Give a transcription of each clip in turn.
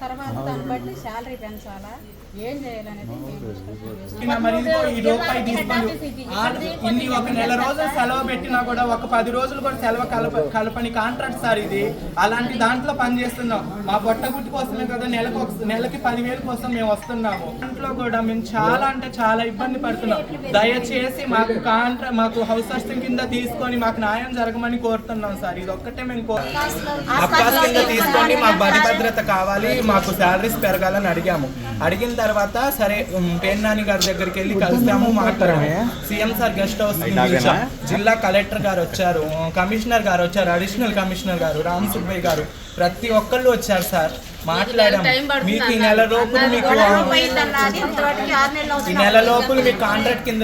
తర్వాత దాన్ని బట్టి శాలరీ పెంచాలా, ఏం చేయాలనేది ఇన్ని ఒక నెల రోజులు సెలవు పెట్టినా కూడా ఒక 10 రోజులు కూడా సెలవు కలపని కాంట్రాక్ట్ సార్ ఇది. అలాంటి దాంట్లో పని చేస్తున్నాం. మా పొట్టగుట్టి కోసమే కదా నెలకి 10,000 కోసం మేము వస్తున్నాము. దాంట్లో కూడా మేము చాలా అంటే చాలా ఇబ్బంది పడుతున్నాం. దయచేసి మాకు హౌస్ సర్చింగ్ కింద తీసుకొని మాకు న్యాయం జరగమని కోరుతున్నాం సార్. ఇది ఒక్కటే మేము అబ్బాస్ కింద తీసుకొని మాకు బడి భద్రత కావాలి, మాకు శాలరీస్ పెరగాలని అడిగాము. అడిగిన తర్వాత సరే పేర్నాని గారి దగ్గరికి వెళ్ళి కలిసాము, మాట్లాడాము. సీఎం సార్ గెస్ట్ హౌస్ జిల్లా కలెక్టర్ గారు వచ్చారు, కమిషనర్ గారు వచ్చారు, అడిషనల్ కమిషనర్ గారు రామ్ సుబ్బయ్య గారు, ప్రతి ఒక్కళ్ళు వచ్చారు సార్. మాట్లాడాము. మీకు ఈ నెల లోపల మీకు కాంట్రాక్ట్ కింద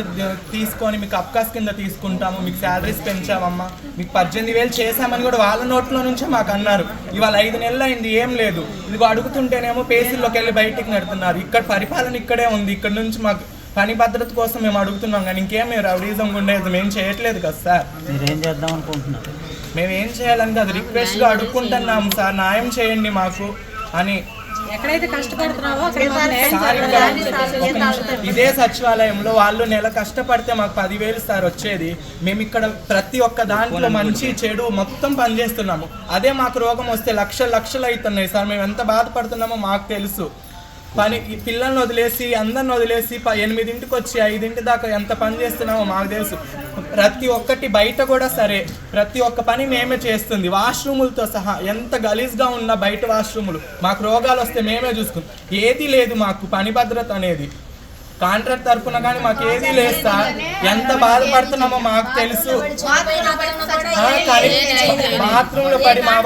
తీసుకొని మీకు అబ్కాస్ కింద తీసుకుంటాము, మీకు శాలరీస్ పెంచామమ్మా, మీకు 18,000 చేశామని కూడా వాళ్ళ నోట్లో నుంచే మాకు అన్నారు. ఇవాళ 5 నెలలు అయింది, ఏం లేదు. ఇదిగో అడుగుతుంటేనేమో పేసీల్లోకి వెళ్ళి బయటికి నడుతున్నారు. ఇక్కడ పరిపాలన ఇక్కడే ఉంది. ఇక్కడ నుంచి మాకు పని భద్రత కోసం మేము అడుగుతున్నాం, కానీ ఇంకేం మేము రౌడీజం ఉండేది మేము చేయట్లేదు కదా సార్. మీరేం చేద్దాం అనుకుంటున్నారు? మేము ఏం చేయాలని కాదు, రిక్వెస్ట్గా అడుగుకుంటున్నాం సార్, న్యాయం చేయండి మాకు అని. ఎక్కడైతే కష్టపడుతున్నావో ఇదే సచివాలయంలో వాళ్ళు నెల కష్టపడితే మాకు 10,000 సార్ వచ్చేది. మేము ఇక్కడ ప్రతి ఒక్క దాంట్లో మంచి చెడు మొత్తం పనిచేస్తున్నాము. అదే మాకు రోగం వస్తే లక్షలు అవుతున్నాయి సార్. మేము ఎంత బాధపడుతున్నామో మాకు తెలుసు. పిల్లల్ని వదిలేసి అందరిని వదిలేసి 8ంటికి వచ్చి 5 దాకా ఎంత పని చేస్తున్నామో మాకు తెలుసు. ప్రతి ఒక్కటి బయట కూడా సరే, ప్రతి ఒక్క పని మేమే చేస్తుంది, వాష్రూములతో సహా. ఎంత గలీజ్గా ఉన్న బయట వాష్రూములు, మాకు రోగాలు వస్తే మేమే చూసుకుంటాం. ఏది లేదు మాకు పని భద్రత అనేది. కాంట్రాక్ట్ తరఫున కానీ మాకు ఏదీ లేదు సార్. ఎంత బాధపడుతున్నామో మాకు తెలుసు. బాత్రూంలో పడి మా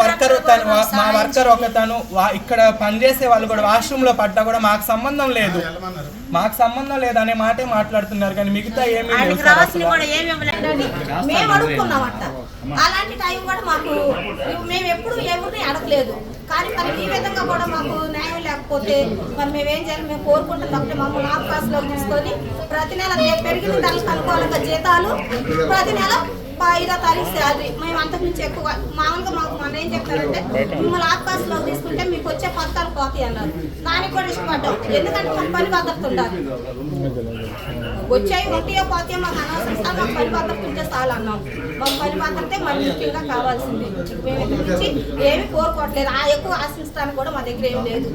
వర్కర్ ఒకతను ఇక్కడ పనిచేసే వాళ్ళు కూడా వాష్రూమ్లో పడ్డా కూడా మాకు సంబంధం లేదు అనే మాటే మాట్లాడుతున్నారు, కానీ మిగతా ఏమీ లేదు. అలాంటి టైం కూడా మాకు మేము ఎప్పుడు ఎవరిని అడగలేదు. కానీ మరి ఈ విధంగా కూడా మాకు న్యాయం లేకపోతే మరి మేమేం చేయాలి? మేము కోరుకుంటున్నాం అంటే మమ్మల్ని ఆఫ్కాస్లో తీసుకొని ప్రతి నెల పెరిగిన దానికి అనుకూలంగా జీతాలు, ప్రతి నెల 5వ తారీఖు శాలరీ. మేము అంతకుమించి ఎక్కువ మామూలుగా మాకు మన ఏం చెప్తారంటే మిమ్మల్ని ఆఫ్కాస్లో తీసుకుంటే మీకు వచ్చే పథకాలు పోతాయి అన్నారు. దానికి కూడా ఇష్టపడ్డాం, ఎందుకంటే మాకు పని భద్రత ఉండాలి. వచ్చాయి ఒకటియో పోతే మాకు అనవసరం సార్, మాకు పని భద్రత ఉంటే చాలు అన్నాం. మాకు పని భద్రతే మరి ముఖ్యంగా కావాల్సింది. మేము ఇక్కడ నుంచి ఏమి కోరుకోవట్లేదు, ఎక్కువ ఆశించడానికి కూడా మా దగ్గర ఏం లేదు.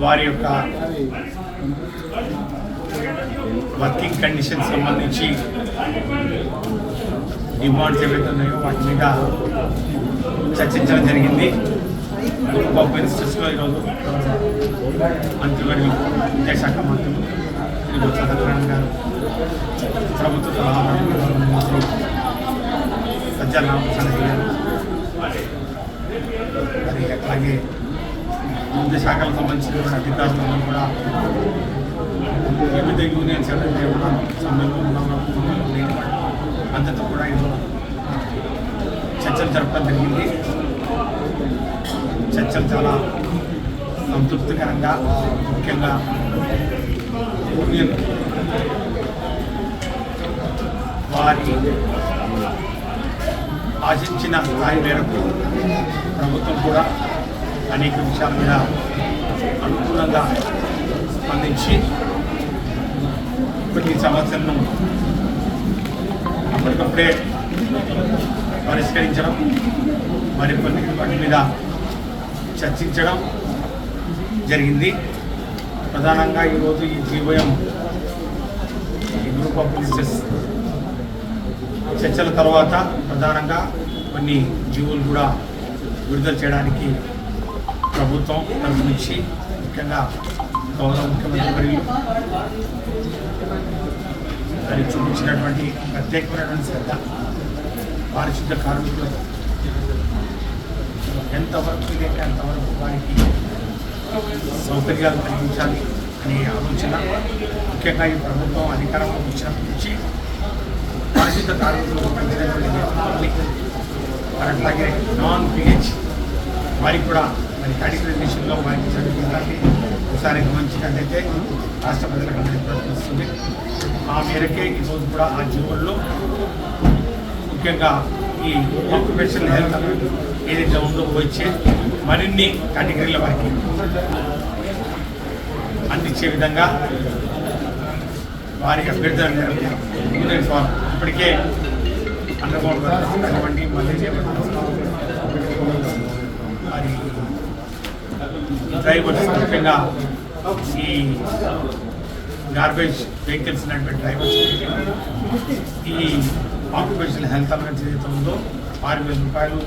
వారి యొక్క వర్కింగ్ కండిషన్ సంబంధించి డిమాండ్స్ ఏవైతే ఉన్నాయో వాటి మీద చర్చించడం జరిగింది. గ్రూప్ మినిస్టర్స్లో ఈరోజు మంత్రివర్యులు విద్యాశాఖ మంత్రులు శ్రీ సత్యనారాయణ గారు, ప్రభుత్వ సలహా మంత్రి సజ్జల రామకృష్ణారెడ్డి గారు, మరి అట్లాగే వివిధ శాఖలకు సంబంధించిన అధికారులను కూడా వివిధ యూనియన్స్ ఎవరైతే ఉన్నారో సమ్మెలో అందరితో కూడా ఈరోజు చర్చలు జరపడం జరిగింది. చర్చలు చాలా సంతృప్తికరంగా, ముఖ్యంగా యూనియన్ వారి ఆశించిన స్థాయి మేరకు ప్రభుత్వం కూడా అనేక విషయాల మీద అనుకూలంగా స్పందించి కొన్ని సమస్యలను అప్పటికప్పుడే పరిష్కరించడం, మరికొన్ని వాటి మీద చర్చించడం జరిగింది. ప్రధానంగా ఈరోజు ఈ జీవోఎం ఈ గ్రూప్ ఆఫ్ మినిస్టర్స్ చర్చల తర్వాత ప్రధానంగా కొన్ని జీవోలు కూడా విడుదల చేయడానికి ప్రభుత్వం తరఫు నుంచి ముఖ్యంగా గౌరవ ముఖ్యమంత్రి వర్యులు దానికి చూపించినటువంటి ప్రత్యేకమైనటువంటి శ్రద్ధ, పారిశుద్ధ కార్మికులకు ఎంతవరకు ఇదైతే అంతవరకు వారికి సౌకర్యాలు కలిగించాలి అనే ఆలోచన ముఖ్యంగా ఈ ప్రభుత్వం అధికారంలో వచ్చినప్పటి నుంచి పారిశుద్ధ కార్మికులకు పెంచినటువంటి వేతనాలని మరి అట్లాగే నాన్ పిహెచ్ వారికి కూడా మరి కేటగిరైజేషన్లో వారికి చదువుకుంటానికి ఒకసారి గమనించినట్లయితే రాష్ట్ర ప్రజలకు అందరికీ ప్రశ్నిస్తుంది. ఆ మేరకే ఈరోజు కూడా ఆ జీవోల్లో ముఖ్యంగా ఈ ఆక్యుపేషనల్ హెల్త్ ఏదైతే ఉందో వచ్చే మరిన్ని కేటగిరీల వారికి అందించే విధంగా వారి అభ్యర్థన ఇప్పటికే అండర్గ్రౌండ్ కానివ్వండి, మలేరియా మరి డ్రైవర్స్ ముఖ్యంగా ఈ గార్బేజ్ వెహికల్స్ ఉన్నటువంటి డ్రైవర్స్ ఈ ఆక్యుపేషనల్ హెల్త్ అలవెన్స్ ఏదైతే ఉందో 6,000 రూపాయలు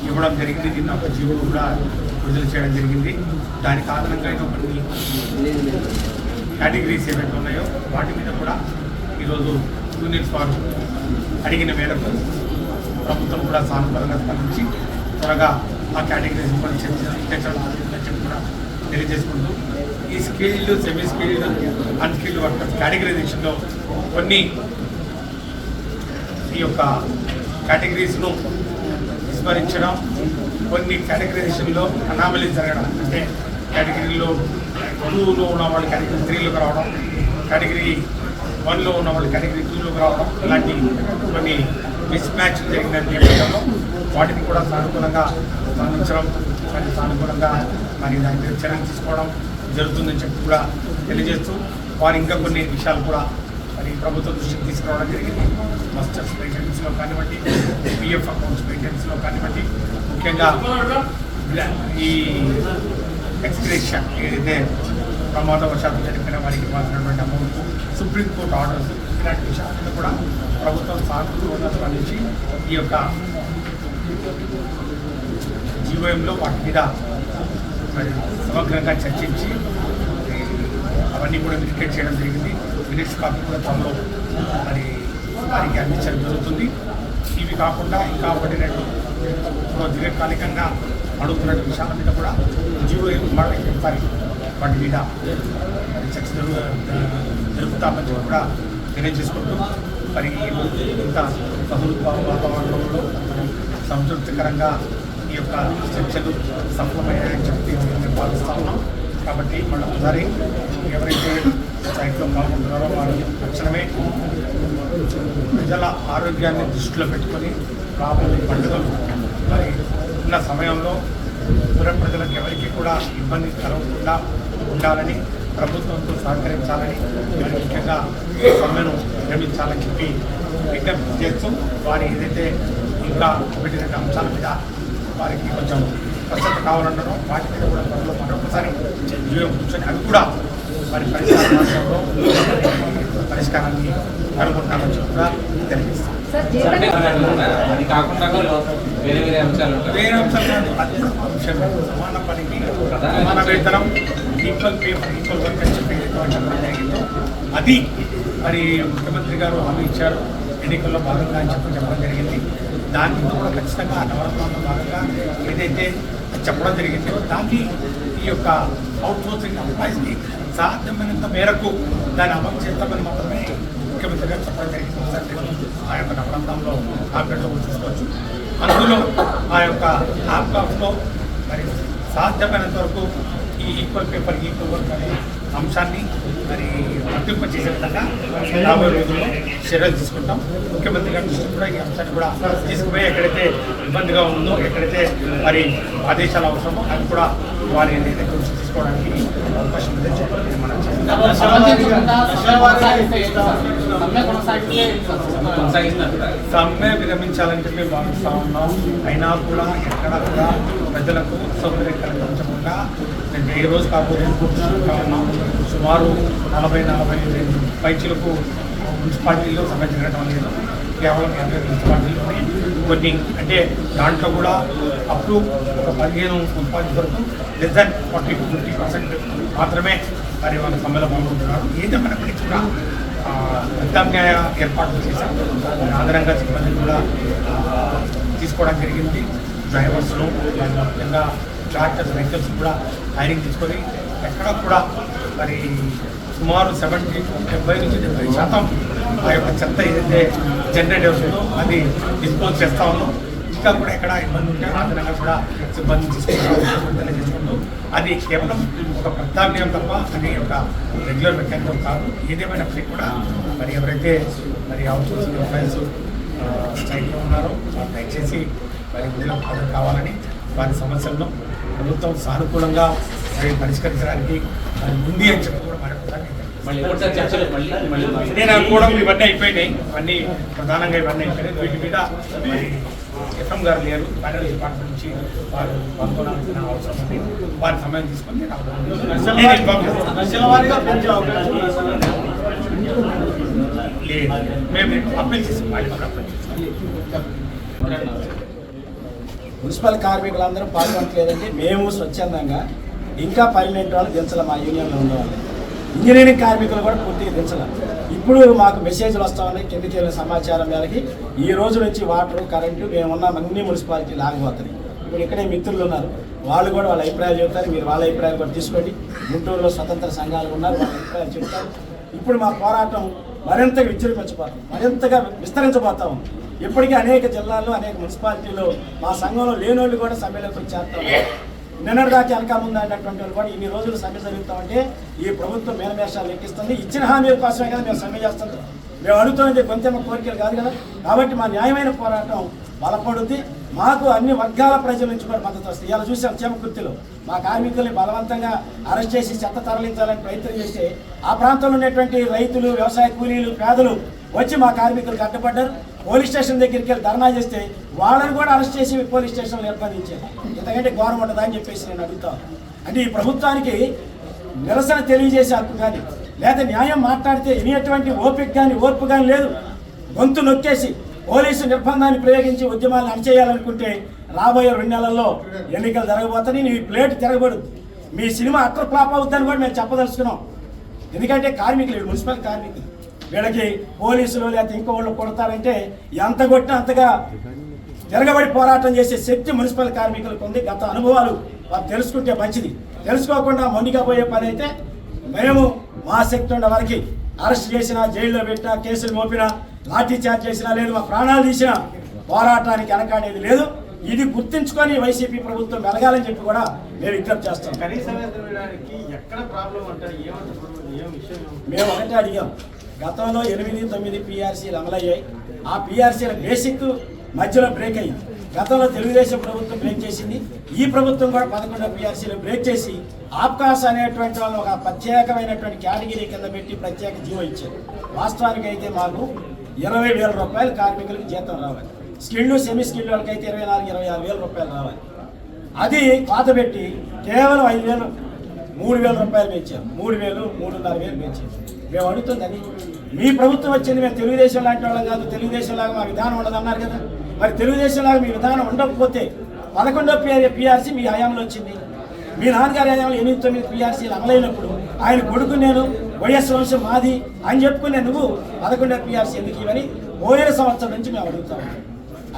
ఇవ్వడం జరిగింది. దీన్ని ఒక జీవో కూడా విడుదల చేయడం జరిగింది. దానికి ఆధారంగా కొన్ని కేటగిరీస్ ఏవైతే ఉన్నాయో వాటి మీద కూడా ఈరోజు యూనియన్స్ వారు అడిగిన మేరకు ప్రభుత్వం కూడా సానుకూలంగా స్పందించి త్వరగా ఆ కేటగిరీస్ కూడా చర్చలు కూడా తెలియజేసుకుంటూ ఈ skilled, semi skilled, unskilled workers కేటగిరైజేషన్లో కొన్ని ఈ యొక్క కేటగిరీస్ను విస్మరించడం, కొన్ని కేటగిరైజేషన్లో అనామలీ జరగడం, అంటే కేటగిరీలో 2లో ఉన్న వాళ్ళు కేటగిరీ 3లోకి రావడం, కేటగిరీ 1లో ఉన్న వాళ్ళు కేటగిరీ 2లోకి రావడం, ఇలాంటి కొన్ని మిస్ మ్యాచ్ జరిగిన నేపథ్యంలో వాటిని కూడా సానుకూలంగా స్పందించడం, మరి సానుకూలంగా మరి దాని మీద చర్యలు తీసుకోవడం జరుగుతుందని చెప్పి కూడా తెలియజేస్తూ వారు ఇంకా కొన్ని విషయాలు కూడా మరి ప్రభుత్వం దృష్టికి తీసుకురావడం జరిగింది. మస్టర్స్ మెయింటెనెన్స్లో కానివ్వండి, పిఎఫ్ అకౌంట్స్ మెయింటెనెన్స్లో కానివ్వండి, ముఖ్యంగా ఈ ఎక్స్గ్రేషన్ ఏదైతే ప్రమాదవశాత్తు చనిపోయిన వారికి ఇవ్వాల్సినటువంటి అమౌంట్, సుప్రీంకోర్టు ఆర్డర్స్, ఇలాంటి విషయాలను కూడా ప్రభుత్వం సానుకూలంగా స్పందించి ఈ యొక్క జీవోఎంలో వాటి మీద మరి సమగ్రంగా చర్చించి అవన్నీ కూడా మినికేట్ చేయడం జరిగింది. మినిట్స్ కాపీ కూడా త్వరలో మరి వారికి అందించడం జరుగుతుంది. ఇవి కాకుండా ఇంకా పడినట్టు దీర్ఘకాలికంగా అడుగుతున్న విషయాల మీద కూడా జీవోఎం ఒకసారి వాటి మీద చర్చ జరుపుతామని కూడా తెలియజేసుకుంటూ మరి ఇంత సహృద్భావ వాతావరణంలో సంతృప్తికరంగా ఈ యొక్క చర్చలు సఫలమయ్యాయని చెప్పి మేము భావిస్తా ఉన్నాం. కాబట్టి మళ్ళొకసారి ఎవరైతే సైట్లో పాల్గొంటున్నారో వారు తక్షణమే ప్రజల ఆరోగ్యాన్ని దృష్టిలో పెట్టుకొని రాబోయే పండుగలు మరి ఉన్న సమయంలో దూర ప్రజలకు ఎవరికి కూడా ఇబ్బంది కలగకుండా ఉండాలని, ప్రభుత్వంతో సహకరించాలని, మరి ముఖ్యంగా సమ్మెను నిర్మించాలని చెప్పి విజ్ఞప్తి చేస్తూ వారి ఏదైతే ఇంకా పెట్టిన అంశాల మీద వారికి కొంచెం స్పష్టత కావాలన్నారో వాటి మీద కూడా త్వరలో మరొకసారి జీవం కూర్చొని అవి కూడా మరి పరిష్కారాన్ని కనుగొంటామని చెప్పి కూడా తెలియజేస్తాం. అది కాకుండా వేరే అంశాలు అది అంశం సమాన పనికి సమాన వేతనం, equal pay for equal work అని చెప్పి చెప్పడం జరిగిందో అది మరి ముఖ్యమంత్రి గారు హామీ ఇచ్చారు ఎన్నికల్లో భాగంగా అని చెప్పడం జరిగింది. దానికి కూడా ఖచ్చితంగా నవరత్నాల్లో భాగంగా ఏదైతే చెప్పడం జరిగిందో దాన్ని ఈ యొక్క అవుట్సోర్సింగ్ ఎంప్లాయీస్కి సాధ్యమైనంత మేరకు దాన్ని అమలు చేస్తామని మాత్రమే ముఖ్యమంత్రి గారు చెప్పడం జరిగింది. ఆ యొక్క నవరత్నంలో ఆపరేట్లో చూసుకోవచ్చు. అందులో ఆ యొక్క ఆప్కాప్లో మరి సాధ్యమైనంత వరకు ఈ ఈక్వల్ పేపర్ ఈక్వల్ వర్క్ అనే అంశాన్ని మరి వర్తింపజేసే విధంగా రాబోయే రోజుల్లో చర్యలు తీసుకుంటాం. ముఖ్యమంత్రి గారి దృష్టి కూడా ఈ అంశాన్ని కూడా తీసుకుపోయి ఎక్కడైతే ఇబ్బందిగా ఉందో, ఎక్కడైతే మరి ఆదేశాలు అవసరమో అది కూడా వారి దగ్గర నుంచి తీసుకోవడానికి అవకాశం ఉందని చెప్పి మనం సమ్మె విరమించాలని చెప్పి భావిస్తూ ఉన్నాం. అయినా కూడా ఎక్కడ కూడా ప్రజలకు సౌకర్యం కలిగించకుండా ఏ రోజు కాకపోతే ఉన్నాం. సుమారు 40-45 పైచులకు మున్సిపాలిటీల్లో సమ్మె జరగడం లేదు. కేవలం 50 మున్సిపాలిటీలోనే కొన్ని, అంటే దాంట్లో కూడా అప్ టు ఒక 15 మున్సిపాలిటీ వరకు లెస్ దాన్ 40-50% మాత్రమే మరి వాళ్ళ సమ్మెలో పాల్గొంటున్నారు. ఏదేమైనప్పటికీ కూడా ప్రత్యామ్నాయ ఏర్పాట్లు చేశాం. ఆధారంగా సిబ్బందిని కూడా తీసుకోవడం జరిగింది. డ్రైవర్స్ను ముఖ్యంగా ట్రాక్టర్స్ వెహికల్స్ కూడా హైరింగ్ తీసుకొని ఎక్కడ కూడా మరి సుమారు 70 నుంచి 70% ఆ యొక్క చెత్త ఏదైతే జనరేట్ అవుతుందో అది డిస్పోజ్ చేస్తా ఉన్నాం. ఇంకా కూడా ఎక్కడ ఇబ్బంది ఉంటే అదనంగా కూడా సిబ్బంది తెలియజేసుకుంటూ అది కేవలం ఒక ప్రత్యామ్నాయం తప్ప అది ఒక రెగ్యులర్ మెకానిజం కాదు. ఏదేమైనప్పటికీ కూడా మరి ఎవరైతే మరి అవుట్సోర్సింగ్ ఎంప్లాయీస్ స్ట్రైక్లో ఉన్నారో వాళ్ళు దయచేసి మరి విధులకు హాజరు కావాలని వారి సమస్యలను ప్రభుత్వం సానుకూలంగా పరిష్కరించడానికి ఉంది అని చెప్పి కూడా నేను అనుకోవడం ఇవన్నీ అయిపోయినాయి. ఇవన్నీ ప్రధానంగా ఇవన్నీ అయిపోయినాయి. వీటి మీద మరి ఎఫ్ఎం గారు లేరు, ఫైనాన్స్ డిపార్ట్మెంట్ నుంచి వారు పాల్గొనాల్సిన అవసరం ఉంది. వారి సమయం తీసుకొని మేము అప్పీల్ చేసాం. మున్సిపల్ కార్మికులందరూ పాల్గొనట్లేదంటే మేము స్వచ్ఛందంగా ఇంకా పర్మనెంట్ వాళ్ళు దించాలి. మా యూనియన్లో ఉండేవాళ్ళు ఇంజనీరింగ్ కార్మికులు కూడా పూర్తిగా దించాలి. ఇప్పుడు మాకు మెసేజ్లు వస్తూ ఉన్నాయి. కిందికి వెళ్ళిన సమాచారం మేరకి ఈ రోజు నుంచి వాటర్ కరెంటు మేమున్న అన్ని మున్సిపాలిటీలు ఆగిపోతున్నాయి. ఇప్పుడు ఇక్కడే మిత్రులు ఉన్నారు, వాళ్ళు కూడా వాళ్ళ అభిప్రాయాలు చెబుతారు. మీరు వాళ్ళ అభిప్రాయాలు కూడా తీసుకోండి. గుంటూరులో స్వతంత్ర సంఘాలు ఉన్నారు, వాళ్ళ అభిప్రాయాలు చెబుతారు. ఇప్పుడు మా పోరాటం మరింతగా విజృంభించబోతాం, మరింతగా విస్తరించబోతా ఉంది. ఇప్పటికీ అనేక జిల్లాల్లో అనేక మున్సిపాలిటీలో మా సంఘంలో లేనోళ్ళు కూడా సమ్మెలోకి వచ్చేస్తాం. నిన్నటిదాకా వెనక ముందు అన్నటువంటి వాళ్ళు కూడా ఇన్ని రోజులు సమ్మె జరుగుతామంటే ఈ ప్రభుత్వం మేనమేషాలు లెక్కిస్తుంది. ఇచ్చిన హామీల కోసమే కదా మేము సమ్మె చేస్తుంది. మేము అడుగుతున్నది కొంచెం కోరికలు కాదు కదా. కాబట్టి మా న్యాయమైన పోరాటం బలపడుద్ది. మాకు అన్ని వర్గాల ప్రజల నుంచి కూడా మద్దతు వస్తుంది. ఇలా చూసాం చేమకుర్తిలో మా కార్మికుల్ని బలవంతంగా అరెస్ట్ చేసి చెత్త తరలించాలని ప్రయత్నం చేస్తే ఆ ప్రాంతంలో ఉన్నటువంటి రైతులు, వ్యవసాయ కూలీలు, పేదలు వచ్చి మా కార్మికులకు అడ్డుపడ్డారు. పోలీస్ స్టేషన్ దగ్గరికి వెళ్ళి ధర్నా చేస్తే వాళ్ళని కూడా అరెస్ట్ చేసి పోలీస్ స్టేషన్లో నిర్బంధించారు. ఎందుకంటే ఘోరం ఉంటుందని చెప్పేసి నేను అడుగుతాను. అంటే ఈ ప్రభుత్వానికి నిరసన తెలియజేసే హక్కు కానీ లేదా న్యాయం మాట్లాడితే వినేటువంటి ఓపిక కానీ ఓర్పు కానీ లేదు. గొంతు నొక్కేసి పోలీసు నిర్బంధాన్ని ప్రయోగించి ఉద్యమాలను అణచేయాలనుకుంటే రాబోయే 2 నెలల్లో ఎన్నికలు జరగబోతాయి. నీ ప్లేట్ తిరగబడుద్ది. మీ సినిమా అట్టర్ ఫ్లాప్ అవుతుందని కూడా మేము చెప్పదలుచుకున్నాం. ఎందుకంటే కార్మికులు, మున్సిపల్ కార్మికులు, వీళ్ళకి పోలీసులు లేకపోతే ఇంకో వాళ్ళు కొడతారంటే ఎంత కొట్టినా అంతగా తిరగబడి పోరాటం చేసే శక్తి మున్సిపల్ కార్మికులకు ఉంది. గత అనుభవాలు వారు తెలుసుకుంటే మంచిది. తెలుసుకోకుండా మొండిగా పోయే పని అయితే మేము మా శక్తి ఉండే వరకు అరెస్ట్ చేసినా, జైల్లో పెట్టినా, కేసులు మోపినా, లాఠీ చార్జ్ చేసినా లేదు, మా ప్రాణాలు తీసినా పోరాటానికి వెనకాడేది లేదు. ఇది గుర్తించుకొని వైసీపీ ప్రభుత్వం వెలగాలని చెప్పి కూడా మేము విజ్ఞప్తి చేస్తాం. మేము ఒకటే అడిగాం. గతంలో 8-9 పిఆర్సీలు అమలయ్యాయి. ఆ పిఆర్సీల బేసిక్ మధ్యలో బ్రేక్ అయ్యింది. గతంలో తెలుగుదేశం ప్రభుత్వం బ్రేక్ చేసింది. ఈ ప్రభుత్వం కూడా 11 పిఆర్సీలు బ్రేక్ చేసి ఆప్కాస్ అనేటువంటి వాళ్ళని ఒక ప్రత్యేకమైనటువంటి కేటగిరీ కింద పెట్టి ప్రత్యేక జీవో ఇచ్చారు. వాస్తవానికి అయితే మాకు 20,000 రూపాయలు కార్మికులకు జీతం రావాలి. స్కిల్డ్, సెమీ స్కిల్డ్ వాళ్ళకి అయితే 24,000-26,000 రూపాయలు రావాలి. అది పాత పెట్టి కేవలం 5,000, 3,000 రూపాయలు పెంచారు. 3,000, 3,500 పెంచారు. మేము అడుగుతుందని మీ ప్రభుత్వం వచ్చింది, మేము తెలుగుదేశం లాంటి వాళ్ళం కాదు, తెలుగుదేశం లాగా మా విధానం ఉండదు అన్నారు కదా. మరి తెలుగుదేశం లాగా మీ విధానం ఉండకపోతే 11వ పిఆర్సీ మీ హయాంలో వచ్చింది. మీ నాన్నగారి హయాంలో 8-9 పిఆర్సీలు అమలైనప్పుడు ఆయన కొడుకు నేను వైఎస్ వంశం మాది అని చెప్పుకునే నువ్వు 11వ పిఆర్సీ ఎందుకు ఇవని పోయిన సంవత్సరం నుంచి మేము అడుగుతాము.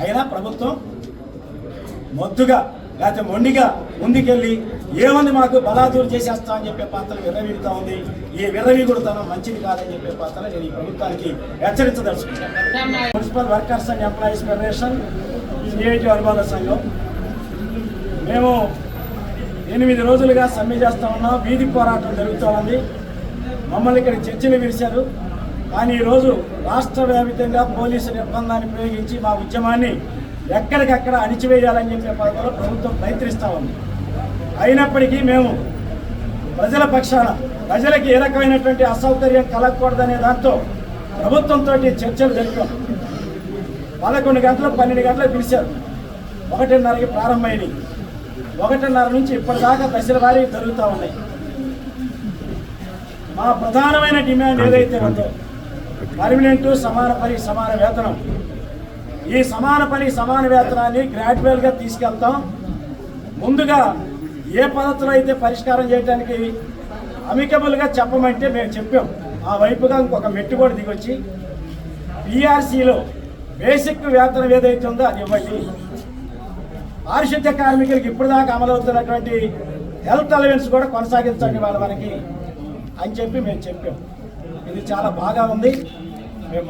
అయినా ప్రభుత్వం మొద్దుగా లేకపోతే మొండిగా ముందుకెళ్ళి ఏముంది మాకు బలాదూరు చేసేస్తా అని చెప్పే పాత్రలు విర్రవీగుతూ ఉంది. ఈ విర్రవీగుడుతనం మంచిది కాదని చెప్పే పాత్ర నేను ఈ ప్రభుత్వానికి హెచ్చరించదలుచుకున్నాను. Municipal workers and employees federation, CIT అనుబంధ సంఘం మేము 8 రోజులుగా సమ్మె చేస్తూ ఉన్నాం. వీధి పోరాటం జరుగుతూ ఉంది. మమ్మల్ని ఇక్కడ చర్చలు విరిచారు. కానీ ఈరోజు రాష్ట్ర వ్యాప్తంగా పోలీసు నిర్బంధాన్ని ప్రయోగించి మా ఉద్యమాన్ని ఎక్కడికక్కడ అణిచివేయాలని చెప్పే పద్ధతిలో ప్రభుత్వం ప్రయత్నిస్తూ ఉంది. అయినప్పటికీ మేము ప్రజల పక్షాన ప్రజలకి ఏ రకమైనటువంటి అసౌకర్యం కలగకూడదనే దాంతో ప్రభుత్వంతో చర్చలు జరిపాం. 11 గంటలు 12 గంటలకు పిలిచారు. 1:30కి ప్రారంభమైనవి. 1:30 నుంచి ఇప్పటిదాకా దశల వారీ జరుగుతూ ఉన్నాయి. మా ప్రధానమైన డిమాండ్ ఏదైతే ఉందో పర్మనెంట్, సమాన పని సమాన వేతనం. ఈ సమాన పని సమాన వేతనాన్ని గ్రాడ్యువల్గా తీసుకెళ్తాం. ముందుగా ఏ పద్ధతిలో అయితే పరిష్కారం చేయడానికి అమికబుల్గా చెప్పమంటే మేము చెప్పాం. ఆ వైపుగా ఇంకొక మెట్టు కూడా దిగొచ్చి పిఆర్సీలో బేసిక్ వేతనం ఏదైతే ఉందో అది ఇవ్వండి. పారిశుద్ధ్య కార్మికులకి ఇప్పుడు దాకా అమలవుతున్నటువంటి హెల్త్ అలవెన్స్ కూడా కొనసాగించండి వాళ్ళ వరకు అని చెప్పి మేము చెప్పాం. ఇది చాలా బాగా ఉంది, మేము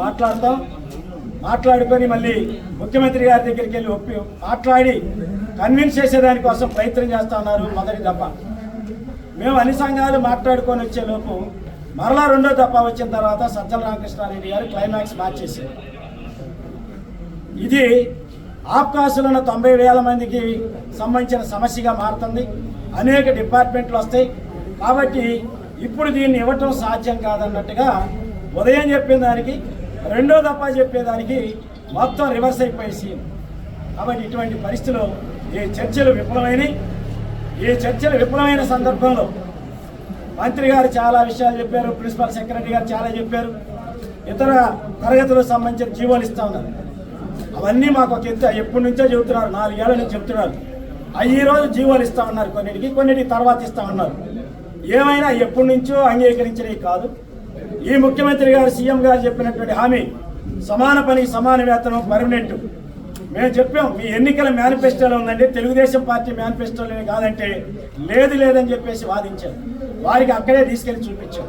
మాట్లాడుకొని మళ్ళీ ముఖ్యమంత్రి గారి దగ్గరికి వెళ్ళి మాట్లాడి కన్విన్స్ చేసేదానికోసం ప్రయత్నం చేస్తూ ఉన్నారు. మొదటి దఫ మేము అన్ని సంఘాలు మాట్లాడుకొని వచ్చేలోపు మరలా రెండో దఫ వచ్చిన తర్వాత సజ్జల రామకృష్ణారెడ్డి గారు క్లైమాక్స్ మార్చేశారు. ఇది ఆప్కాసులు ఉన్న 90,000 మందికి సంబంధించిన సమస్యగా మారుతుంది. అనేక డిపార్ట్మెంట్లు వస్తాయి కాబట్టి ఇప్పుడు దీన్ని ఇవ్వటం సాధ్యం కాదన్నట్టుగా ఉదయం చెప్పిన దానికి రెండో దఫా చెప్పేదానికి మొత్తం రివర్స్ అయిపోయేసి. కాబట్టి ఇటువంటి పరిస్థితుల్లో ఈ చర్చలు విఫలమైన సందర్భంలో మంత్రి గారు చాలా విషయాలు చెప్పారు, ప్రిన్సిపల్ సెక్రటరీ గారు చాలా చెప్పారు, ఇతర తరగతులకు సంబంధించిన జీవోలు ఇస్తూ ఉన్నారు. అవన్నీ మాకు ఒక ఎత్తు ఎప్పటి నుంచో చెబుతున్నారు, 4 ఏళ్ళ నుంచి చెబుతున్నారు. ఈ రోజు జీవోలు ఇస్తూ ఉన్నారు, కొన్నిటికి తర్వాత ఇస్తూ ఉన్నారు. ఏమైనా ఎప్పటి నుంచో అంగీకరించినవి కాదు. ఈ ముఖ్యమంత్రి గారు సీఎం గారు చెప్పినటువంటి హామీ సమాన పని సమాన వేతనం పర్మనెంట్. మేము చెప్పాం మీ ఎన్నికల మేనిఫెస్టోలో ఉందండి, తెలుగుదేశం పార్టీ మేనిఫెస్టోలోనే కాదంటే లేదని చెప్పేసి వాదించారు. వారికి అక్కడే తీసుకెళ్లి చూపించాం.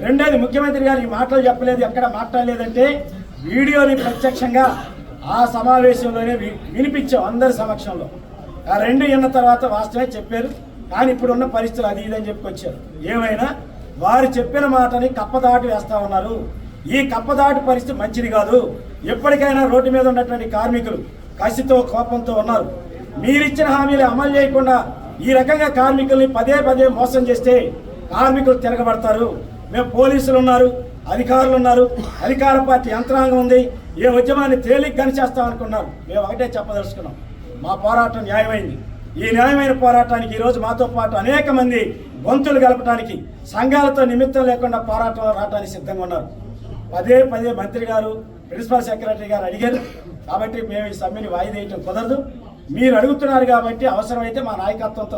రెండోది ముఖ్యమంత్రి గారు ఈ మాటలు చెప్పలేదు, ఎక్కడ మాట్లాడలేదంటే వీడియోని ప్రత్యక్షంగా ఆ సమావేశంలోనే వినిపించాం అందరి సమక్షంలో. ఆ రెండు విన్న తర్వాత వాస్తవమే చెప్పారు, కానీ ఇప్పుడున్న పరిస్థితులు అది ఇదని చెప్పుకొచ్చారు. ఏమైనా వారు చెప్పిన మాటని కప్పదాటు వేస్తా ఉన్నారు. ఈ కప్పదాటు పరిస్థితి మంచిది కాదు. ఎప్పటికైనా రోడ్డు మీద ఉన్నటువంటి కార్మికులు కసితో కోపంతో ఉన్నారు. మీరిచ్చిన హామీలు అమలు చేయకుండా ఈ రకంగా కార్మికుల్ని పదే మోసం చేస్తే కార్మికులు తిరగబడతారు. మేము పోలీసులు ఉన్నారు, అధికారులు ఉన్నారు, అధికార పార్టీ యంత్రాంగం ఉంది. ఏ ఉద్యమాన్ని తేలిక గనిచేస్తాం అనుకున్నారు. మేము ఒకటే చెప్పదలుచుకున్నాం, మా పోరాటం న్యాయమైంది. ఈ న్యాయమైన పోరాటానికి ఈరోజు మాతో పాటు అనేక మంది గొంతులు గలపడానికి సంఘాలతో నిమిత్తం లేకుండా పోరాటంలో రావడానికి సిద్ధంగా ఉన్నారు. పదే మంత్రి గారు, ప్రిన్సిపల్ సెక్రటరీ గారు అడిగారు కాబట్టి మేము ఈ సమ్మెని వాయిదేయటం కుదరదు. మీరు అడుగుతున్నారు కాబట్టి అవసరమైతే మా నాయకత్వంతో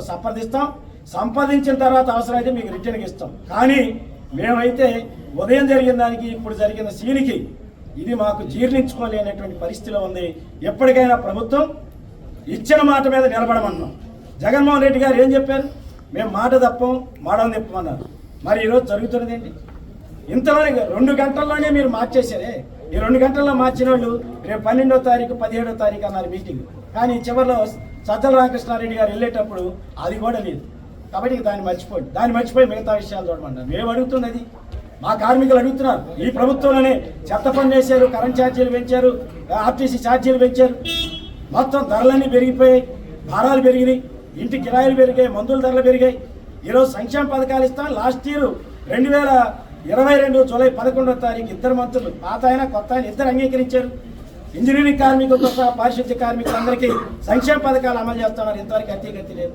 సంప్రదించిన తర్వాత అవసరమైతే మీకు రిటర్న్కి ఇస్తాం. కానీ మేమైతే ఉదయం జరిగిన దానికి ఇప్పుడు జరిగిన సీనికి ఇది మాకు జీర్ణించుకోలేనటువంటి పరిస్థితిలో ఉంది. ఎప్పటికైనా ప్రభుత్వం ఇచ్చిన మాట మీద నిలబడమన్నాం. జగన్మోహన్ రెడ్డి గారు ఏం చెప్పారు? మేము మాట తప్పం, మాడం తెప్పమన్నారు. మరి ఈరోజు జరుగుతున్నది ఏంటి? ఇంతలోనే 2 గంటల్లోనే మీరు మార్చేశారే. ఈ 2 గంటల్లో మార్చిన వాళ్ళు రేపు 12వ తారీఖు 17వ తారీఖు అన్నారు మీటింగ్. కానీ చివరిలో సజ్జల రామకృష్ణారెడ్డి గారు వెళ్ళేటప్పుడు అది కూడా లేదు. కాబట్టి దాన్ని మర్చిపోయి మిగతా విషయాలు చూడమన్నారు. మేము అడుగుతున్నది, మా కార్మికులు అడుగుతున్నారు. ఈ ప్రభుత్వంలోనే చెత్త పన్ను వేశారు, కరెంట్ ఛార్జీలు పెంచారు, ఆర్టీసీ ఛార్జీలు పెంచారు, మొత్తం ధరలన్నీ పెరిగిపోయాయి, భారాలు పెరిగినాయి, ఇంటి కిరాయిలు పెరిగాయి, మందుల ధరలు పెరిగాయి. ఈరోజు సంక్షేమ పథకాలు ఇస్తాం. లాస్ట్ ఇయర్ 2022 జూలై 11వ తారీఖు 2 మంత్రులు, పాత ఆయన కొత్త ఆయన ఇద్దరు అంగీకరించారు. ఇంజనీరింగ్ కార్మికులతో సహా పారిశుద్ధ్య కార్మికులందరికీ సంక్షేమ పథకాలు అమలు చేస్తున్నారు. ఇంతవరకు అతిగతి లేదు.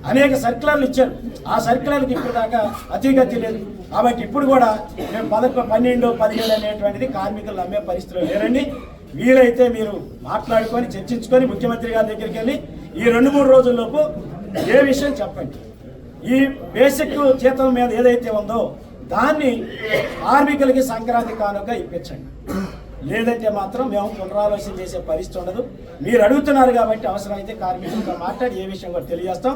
అనేక సర్క్యులర్లు ఇచ్చారు, ఆ సర్క్యులర్కి ఇప్పుడు దాకా అతిగతి లేదు. కాబట్టి ఇప్పుడు కూడా మేము 12, 17 అనేటువంటిది కార్మికులు నమ్మే పరిస్థితిలో లేరండి. వీలైతే మీరు మాట్లాడుకొని చర్చించుకొని ముఖ్యమంత్రి గారి దగ్గరికి వెళ్ళి ఈ 2-3 రోజుల్లోపు ఏ విషయం చెప్పండి. ఈ బేసిక్ జీతం మీద ఏదైతే ఉందో దాన్ని కార్మికులకి సంక్రాంతి కానుక ఇప్పించండి. లేదంటే మాత్రం మేము పునరాలోచన చేసే పరిస్థితి ఉండదు. మీరు అడుగుతున్నారు కాబట్టి అవసరమైతే కార్మికులతో మాట్లాడి ఏ విషయం కూడా తెలియజేస్తాం.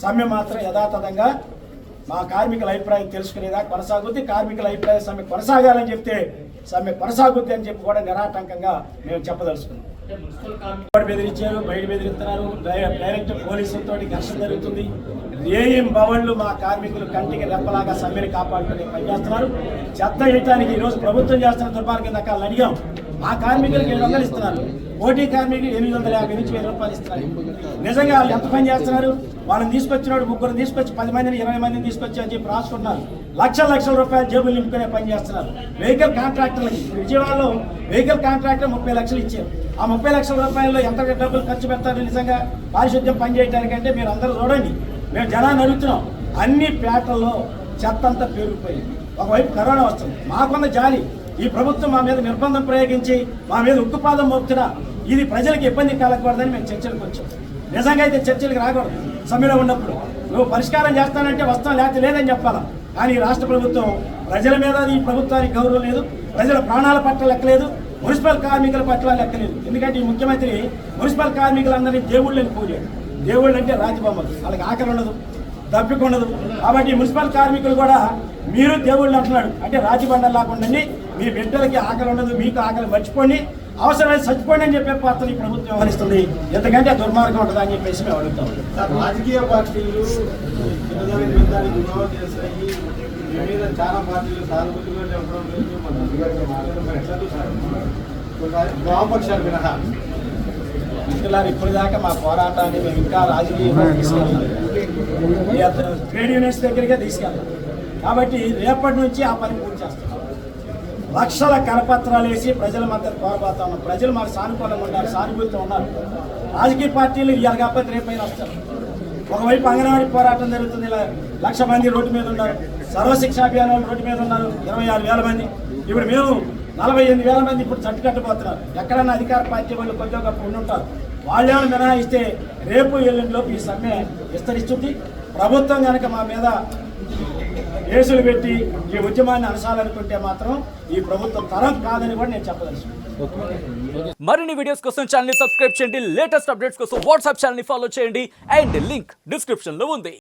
సమ్మె మాత్రం యథాతథంగా మా కార్మికుల అభిప్రాయం తెలుసుకునేదా కొనసాగుద్ది. కార్మికుల అభిప్రాయం సమ్మె కొనసాగాలని చెప్తే సమ్మె కొనసాగుద్ది అని చెప్పి కూడా నిరాటంకంగా మేము చెప్పదలుచుకున్నాం. బెదిరించారు, బయట బెదిరిస్తున్నారు, డైరెక్ట్ పోలీసులతో ఘర్షణ జరుగుతుంది. రేయం భవన్లు మా కార్మికులు కంటికి రెప్పలాగా సమ్మెని కాపాడుకుని పనిచేస్తున్నారు. చెత్త వేయటానికి ఈరోజు ప్రభుత్వం చేస్తున్న దుర్మార్గం రకాలను అడిగాం. మా కార్మికులకు 700 ఇస్తున్నారు, పోటీ కార్మికులు 850 నుంచి 1000 రూపాయలు ఇస్తున్నారు. నిజంగా వాళ్ళు ఎంత పని చేస్తున్నారు? వాళ్ళని తీసుకొచ్చినాడు 3 తీసుకొచ్చి 10 మందిని 20 మందిని తీసుకొచ్చి అని చెప్పి రాసుకుంటున్నారు. లక్షల రూపాయలు జేబులు నింపుకునే పని చేస్తున్నారు. వెహికల్ కాంట్రాక్టర్లకి విజయవాడలో వెహికల్ కాంట్రాక్టర్ 30 లక్షలు ఇచ్చారు. ఆ 30 లక్షల రూపాయల్లో ఎంత డబ్బులు ఖర్చు పెడతారు నిజంగా పారిశుద్ధ్యం పని చేయడానికంటే? మీరు అందరూ చూడండి. మేము జనాన్ని అడుగుతున్నాం. అన్ని పేటల్లో చెత్త అంతా పెరిగిపోయింది. ఒకవైపు కరోనా వస్తుంది, మాకున్న జాలి ఈ ప్రభుత్వం మా మీద నిర్బంధం ప్రయోగించి మా మీద ఉక్కుపాదం మోపుతున్నా ఇది ప్రజలకు ఇబ్బంది కలగకూడదని మేము చర్చలకు వచ్చాం. నిజంగా అయితే చర్చలకు రాకూడదు. సమ్మెలో ఉన్నప్పుడు నువ్వు పరిష్కారం చేస్తానంటే వస్తాం, లేకపోతే లేదని చెప్పాలా. కానీ రాష్ట్ర ప్రభుత్వం ప్రజల మీద ఈ ప్రభుత్వానికి గౌరవం లేదు, ప్రజల ప్రాణాల పట్ల లెక్కలేదు. మున్సిపల్ కార్మికుల పట్ల లెక్కలేదు. ఎందుకంటే ఈ ముఖ్యమంత్రి మున్సిపల్ కార్మికులందరినీ దేవుళ్ళని పూజాడు. దేవుళ్ళు అంటే రాజబొమ్మలు, వాళ్ళకి ఆకలి ఉండదు, దప్పిక ఉండదు. కాబట్టి మున్సిపల్ కార్మికులు కూడా మీరు దేవుళ్ళు అంటున్నాడు అంటే రాజబండలు లేకుండా మీ బిడ్డలకి ఆకలి ఉండదు, మీకు ఆకలి మర్చిపోండి, అవసరమైన చచ్చిపోండి అని చెప్పే పాత్ర ఈ ప్రభుత్వం వ్యవహరిస్తుంది. ఎందుకంటే దుర్మార్గం ఉంటుంది అని చెప్పేసి మేము అడుగుతాం. రాజకీయ పార్టీలు యుద్ధానికి విరోధం చేస్తాయి. మీ మీద చాలా పార్టీలు సానుభూతిగా చెప్పడం లేదు. మన అధికారులు మాట్లాడడం ఎట్లా చూసారు వామపక్షాలు మినహా మిత్రులారు, ఇప్పుడు దాకా మా పోరాటాన్ని మేము ఇంకా రాజకీయంగా తీసుకెళ్ళాం, ట్రేడ్ యూనియన్స్ దగ్గరికే తీసుకెళ్ళాం. కాబట్టి రేపటి నుంచి ఆ పని పూర్తి చేస్తాం. లక్షల కరపత్రాలు వేసి ప్రజల మద్దతు కోరబోతా ఉన్నాం. ప్రజలు మాకు సానుకూలంగా ఉన్నారు, సానుభూతితో ఉన్నారు. రాజకీయ పార్టీలు ఇవాళ కాకపోతే రేపైనా వస్తారు. ఒకవైపు అంగన్వాడీ పోరాటం జరుగుతుంది, 1,00,000 మంది రోడ్డు మీద ఉన్నారు. సర్వశిక్ష అభియానం రోడ్డు మీద ఉన్నారు 26,000 మంది. ఇప్పుడు మేము 48,000 మంది ఇప్పుడు జట్టు కట్టబోతున్నారు. ఎక్కడన్నా అధికార పార్టీ వాళ్ళు కొద్దిగా గొప్ప ఉండి ఉంటారు, వాళ్ళేమైనా మినహాయిస్తే రేపు ఎల్లుండిలోపు ఈ సమ్మె విస్తరిస్తుంది. ప్రభుత్వం కనుక మా మీద కేసులు పెట్టి ఈ ఉద్యమాన్ని అనసాలనుకుంటే మాత్రం ఈ ప్రభుత్వం తరం కాదని కూడా నేను చెప్పదలుచుకున్నాను. మరిన్ని వీడియోస్ కోసం ఛానల్ ని సబ్స్క్రైబ్ చేయండి, లేటెస్ట్ అప్డేట్స్ కోసం వాట్సాప్ ఛానల్ ని ఫాలో చేయండి అండ్ లింక్ డిస్క్రిప్షన్ లో ఉంది.